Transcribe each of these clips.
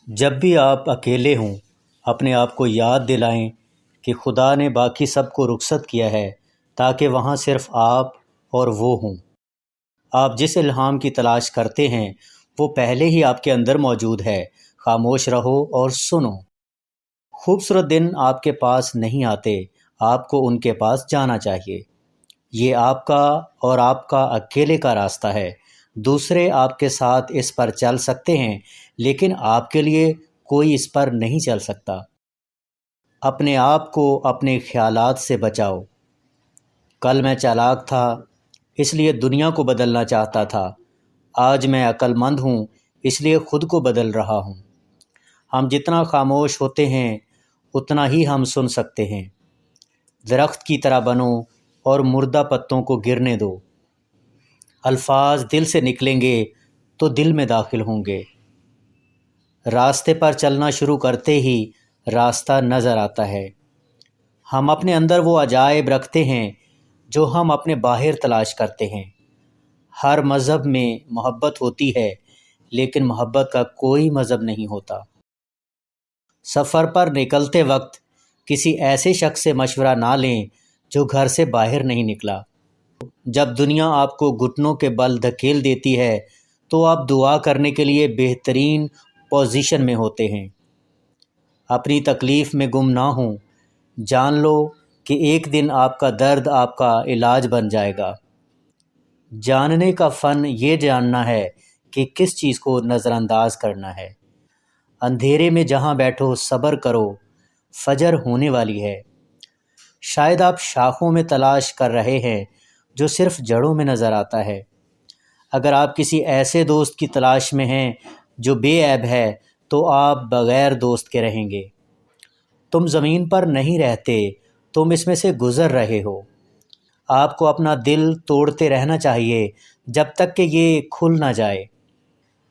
جب بھی آپ اکیلے ہوں اپنے آپ کو یاد دلائیں کہ خدا نے باقی سب کو رخصت کیا ہے تاکہ وہاں صرف آپ اور وہ ہوں۔ آپ جس الہام کی تلاش کرتے ہیں وہ پہلے ہی آپ کے اندر موجود ہے۔ خاموش رہو اور سنو۔ خوبصورت دن آپ کے پاس نہیں آتے، آپ کو ان کے پاس جانا چاہیے۔ یہ آپ کا اور آپ کا اکیلے کا راستہ ہے۔ دوسرے آپ کے ساتھ اس پر چل سکتے ہیں لیکن آپ کے لیے کوئی اس پر نہیں چل سکتا۔ اپنے آپ کو اپنے خیالات سے بچاؤ۔ کل میں چالاک تھا اس لیے دنیا کو بدلنا چاہتا تھا، آج میں عقل مند ہوں اس لیے خود کو بدل رہا ہوں۔ ہم جتنا خاموش ہوتے ہیں اتنا ہی ہم سن سکتے ہیں۔ درخت کی طرح بنو اور مردہ پتوں کو گرنے دو۔ الفاظ دل سے نکلیں گے تو دل میں داخل ہوں گے۔ راستے پر چلنا شروع کرتے ہی راستہ نظر آتا ہے۔ ہم اپنے اندر وہ عجائب رکھتے ہیں جو ہم اپنے باہر تلاش کرتے ہیں۔ ہر مذہب میں محبت ہوتی ہے لیکن محبت کا کوئی مذہب نہیں ہوتا۔ سفر پر نکلتے وقت کسی ایسے شخص سے مشورہ نہ لیں جو گھر سے باہر نہیں نکلا۔ جب دنیا آپ کو گھٹنوں کے بل دھکیل دیتی ہے تو آپ دعا کرنے کے لیے بہترین پوزیشن میں ہوتے ہیں۔ اپنی تکلیف میں گم نہ ہوں، جان لو کہ ایک دن آپ کا درد آپ کا علاج بن جائے گا۔ جاننے کا فن یہ جاننا ہے کہ کس چیز کو نظر انداز کرنا ہے۔ اندھیرے میں جہاں بیٹھو صبر کرو، فجر ہونے والی ہے۔ شاید آپ شاخوں میں تلاش کر رہے ہیں جو صرف جڑوں میں نظر آتا ہے۔ اگر آپ کسی ایسے دوست کی تلاش میں ہیں جو بے عیب ہے تو آپ بغیر دوست کے رہیں گے۔ تم زمین پر نہیں رہتے، تم اس میں سے گزر رہے ہو۔ آپ کو اپنا دل توڑتے رہنا چاہیے جب تک کہ یہ کھل نہ جائے۔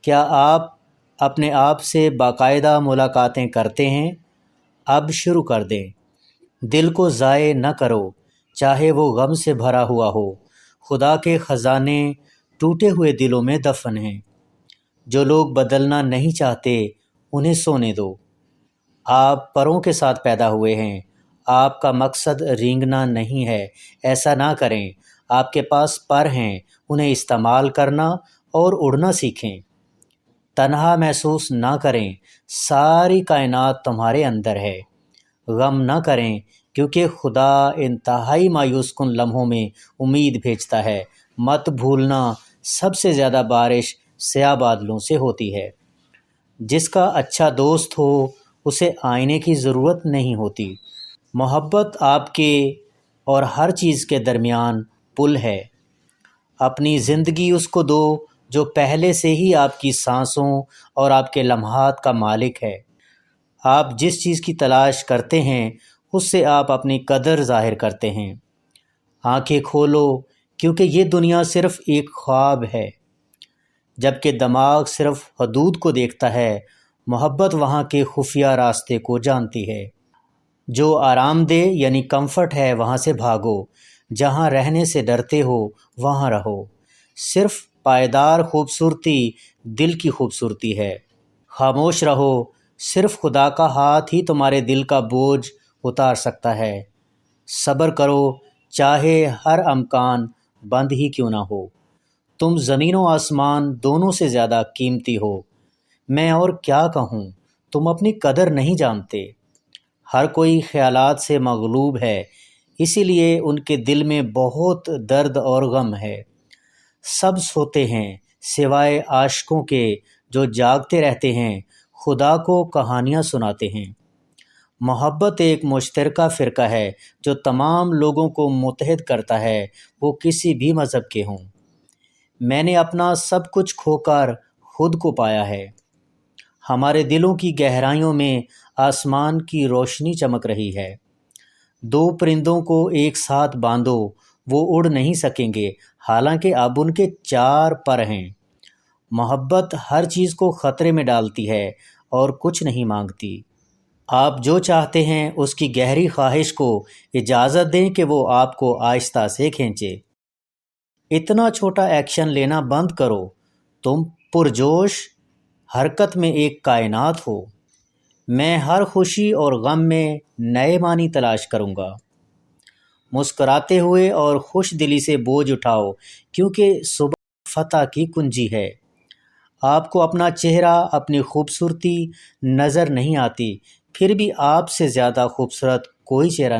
کیا آپ اپنے آپ سے باقاعدہ ملاقاتیں کرتے ہیں؟ اب شروع کر دیں۔ دل کو ضائع نہ کرو، چاہے وہ غم سے بھرا ہوا ہو۔ خدا کے خزانے ٹوٹے ہوئے دلوں میں دفن ہیں۔ جو لوگ بدلنا نہیں چاہتے انہیں سونے دو۔ آپ پروں کے ساتھ پیدا ہوئے ہیں، آپ کا مقصد رینگنا نہیں ہے۔ ایسا نہ کریں۔ آپ کے پاس پر ہیں، انہیں استعمال کرنا اور اڑنا سیکھیں۔ تنہا محسوس نہ کریں، ساری کائنات تمہارے اندر ہے۔ غم نہ کریں کیونکہ خدا انتہائی مایوس کن لمحوں میں امید بھیجتا ہے۔ مت بھولنا سب سے زیادہ بارش سیاہ بادلوں سے ہوتی ہے۔ جس کا اچھا دوست ہو اسے آئینے کی ضرورت نہیں ہوتی۔ محبت آپ کے اور ہر چیز کے درمیان پل ہے۔ اپنی زندگی اس کو دو جو پہلے سے ہی آپ کی سانسوں اور آپ کے لمحات کا مالک ہے۔ آپ جس چیز کی تلاش کرتے ہیں اس سے آپ اپنی قدر ظاہر کرتے ہیں۔ آنکھیں کھولو کیونکہ یہ دنیا صرف ایک خواب ہے۔ جبکہ دماغ صرف حدود کو دیکھتا ہے، محبت وہاں کے خفیہ راستے کو جانتی ہے۔ جو آرام دہ یعنی کمفرٹ ہے وہاں سے بھاگو، جہاں رہنے سے ڈرتے ہو وہاں رہو۔ صرف پائیدار خوبصورتی دل کی خوبصورتی ہے۔ خاموش رہو، صرف خدا کا ہاتھ ہی تمہارے دل کا بوجھ اتار سکتا ہے۔ صبر کرو چاہے ہر امکان بند ہی کیوں نہ ہو۔ تم زمین و آسمان دونوں سے زیادہ قیمتی ہو۔ میں اور کیا کہوں، تم اپنی قدر نہیں جانتے۔ ہر کوئی خیالات سے مغلوب ہے، اسی لیے ان کے دل میں بہت درد اور غم ہے۔ سب سوتے ہیں سوائے عاشقوں کے جو جاگتے رہتے ہیں، خدا کو کہانیاں سناتے ہیں۔ محبت ایک مشترکہ فرقہ ہے جو تمام لوگوں کو متحد کرتا ہے، وہ کسی بھی مذہب کے ہوں۔ میں نے اپنا سب کچھ کھو کر خود کو پایا ہے۔ ہمارے دلوں کی گہرائیوں میں آسمان کی روشنی چمک رہی ہے۔ دو پرندوں کو ایک ساتھ باندھو، وہ اڑ نہیں سکیں گے حالانکہ اب ان کے 4 پر ہیں۔ محبت ہر چیز کو خطرے میں ڈالتی ہے اور کچھ نہیں مانگتی۔ آپ جو چاہتے ہیں اس کی گہری خواہش کو اجازت دیں کہ وہ آپ کو آہستہ سے کھینچے۔ اتنا چھوٹا ایکشن لینا بند کرو۔ تم پرجوش حرکت میں ایک کائنات ہو۔ میں ہر خوشی اور غم میں نئے معنی تلاش کروں گا۔ مسکراتے ہوئے اور خوش دلی سے بوجھ اٹھاؤ، کیونکہ صبح فتح کی کنجی ہے۔ آپ کو اپنا چہرہ، اپنی خوبصورتی نظر نہیں آتی، پھر بھی آپ سے زیادہ خوبصورت کوئی چہرہ